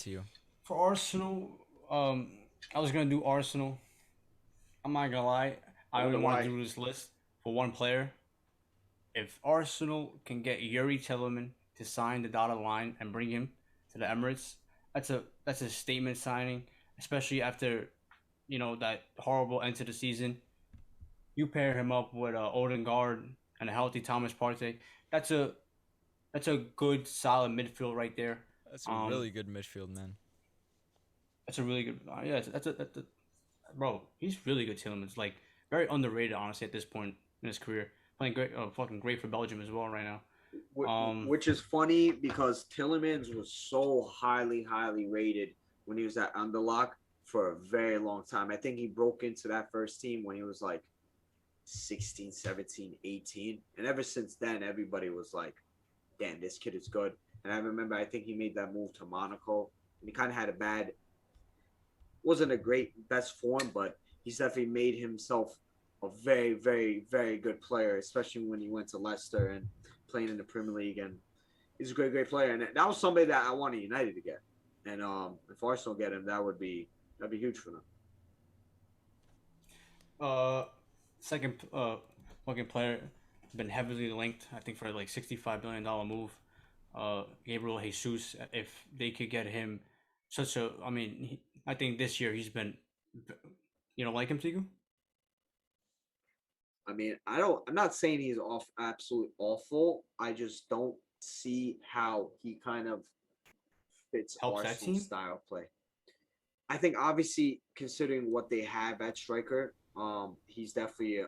to you. For Arsenal, I was gonna do Arsenal. I'm not gonna lie. I I only wonder want to why. do this list for one player. If Arsenal can get Youri Tielemans to sign the dotted line and bring him to the Emirates, that's a statement signing, especially after that horrible end to the season. You pair him up with Odegaard and a healthy Thomas Partey. That's a that's a good solid midfield right there. That's a Um, really good midfield, man. that's a really good. Yeah, that's a bro. He's really good. Tielemans, like very underrated, honestly, at this point in his career. Playing great, fucking great for Belgium as well right now. Um, Which is funny because Tillemans was so highly rated when he was at Underlock for a very long time. I think he broke into that first team when he was like 16, 17, 18. And ever since then, everybody was like, damn, this kid is good. And I remember, I think he made that move to Monaco. And he kind of had a bad, wasn't a great best form, but he's definitely made himself a very good player, especially when he went to Leicester and playing in the Premier League. And he's a great player. And that was somebody that I wanted United to get. And if Arsenal get him, that'd be huge for them. uh, second fucking player been heavily linked. I think for like $65 billion move. Gabriel Jesus. If they could get him, such a. I mean, I think this year he's been. You don't like him, Tigu? I mean, I don't. I'm not saying he's off absolute awful. I just don't see how he kind of fits Helps that Arsenal team. style play. I think obviously considering what they have at striker, he's definitely a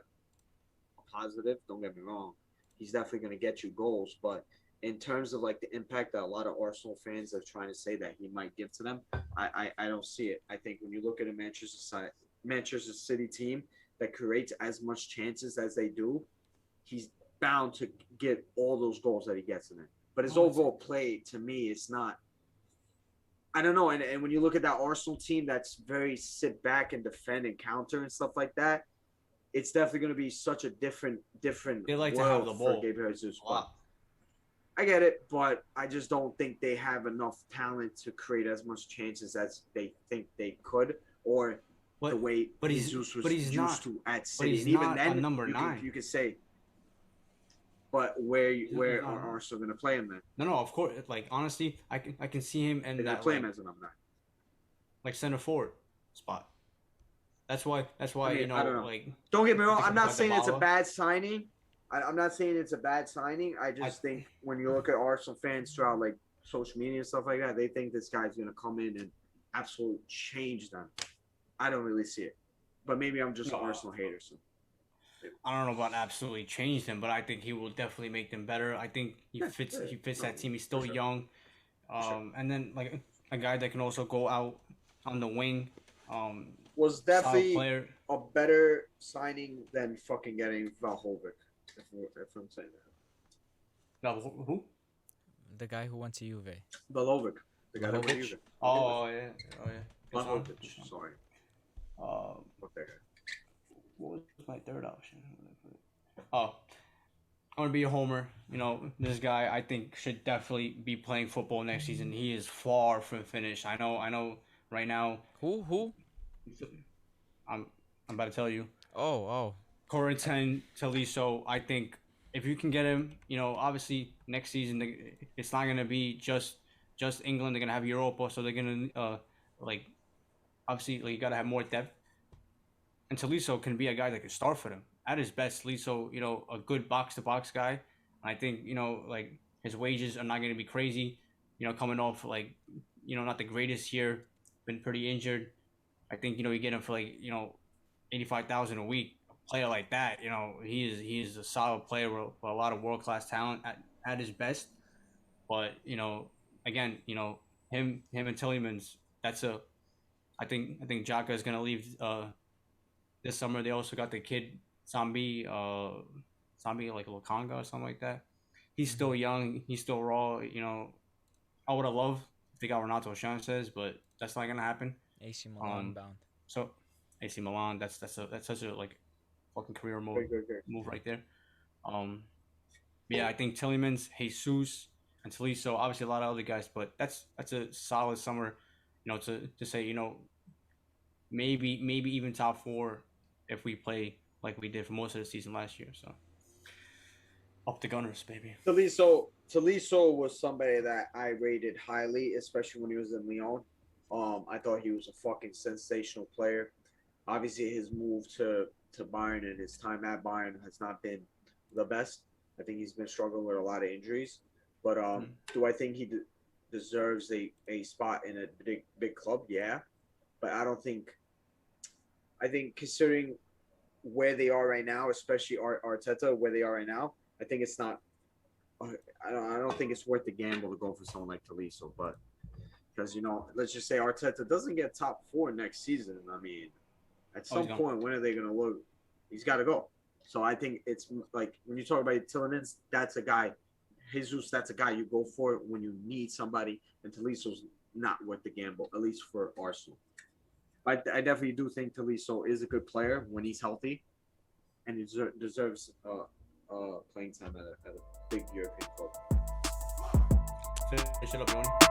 positive. Don't get me wrong. He's definitely going to get you goals, but in terms of like the impact that a lot of Arsenal fans are trying to say that he might give to them, I don't see it. I think when you look at a Manchester City team that creates as much chances as they do, he's bound to get all those goals that he gets in it. But his Oh, it's overall play, to me, it's not. I don't know. And when you look at that Arsenal team that's very sit back and defend and counter and stuff like that, it's definitely going to be such a different they like to have world the for ball Gabriel Jesus. a But lot. I get it, but I just don't think they have enough talent to create as much chances as they think they could, or the But way but he's Jesus but was he's used not to at but City. he's And even not a then, number you nine. you could say, but where He's where not. are Arsenal going to play him then? No, of course. Like honestly, I can see him in They're going to that play him as a number nine. like center forward spot. That's I why mean, I don't know. like Don't get me I wrong. think I'm of not like saying it's a Dybala. bad signing. I'm not saying it's a bad signing. I I just think when you look at Arsenal fans throughout like social media and stuff like that, they think this guy's gonna come in and absolutely change them. I don't really see it, but maybe I'm just an no, Arsenal hater. So I don't know about absolutely change them, but I think he will definitely make them better. I think yeah, he fits no, that team. He's for still sure, young. for sure. And then like a guy that can also go out on the wing. Um, Was Solid definitely player. a better signing than fucking getting Valhovic. If I'm saying No, who? The guy who went to Juve. that, Valhovic, the guy that went to Vlahovic. Juve. Valhovic. Oh yeah, oh yeah. It's on. Vlahovic. Sorry, Uh, what the heck? what was my third option? Oh, I'm gonna be a homer. This guy I think should definitely be playing football next season. He is far from finished. I know. Right now, Who? Who? I'm I'm about to tell you. Oh, oh. Corentin, Tolisso. I think if you can get him, obviously next season it's not gonna be just England. They're gonna have Europa, so they're gonna like obviously like, you gotta have more depth. And Tolisso can be a guy that can start for them at his best. Tolisso, a good box to box guy. I think like his wages are not going to be crazy. Coming off like not the greatest year, been pretty injured. I think you get him for like 85,000 a week. A player like that, he is a solid player with a lot of world class talent at his best. But again, him and Tillymans. That's a I think Jaka is going to leave this summer. They also got the kid Zombie like Lakanga or something like that. He's Mm-hmm. still young. He's still raw. I would have loved if they got Renato Sanchez, but that's not gonna happen. AC Milan Um, bound. so AC Milan, that's such a like fucking career mode Great. move right there. Um, yeah, I think Tillemans, Jesus, and Tolisso, obviously a lot of other guys, but that's a solid summer to say, maybe even top four if we play like we did for most of the season last year. So up the Gunners, baby. Tolisso was somebody that I rated highly, especially when he was in Lyon. I thought he was a fucking sensational player. Obviously, his move to Bayern and his time at Bayern has not been the best. I think he's been struggling with a lot of injuries. But do I think he deserves a spot in a big club? Yeah, but I don't think. I think considering where they are right now, especially Arteta, where they are right now, I think it's not. I don't think it's worth the gamble to go for someone like Tolisso, but because let's just say Arteta doesn't get top four next season. I mean, at some point, when are they going to look? He's got to go. So I think it's like when you talk about Tielemans, that's a guy. Jesus, that's a guy you go for when you need somebody, and Tolisso's not worth the gamble, at least for Arsenal. I definitely do think Tolisso is a good player when he's healthy, and he deserves playing time at a big European club. Finish it up, Youri.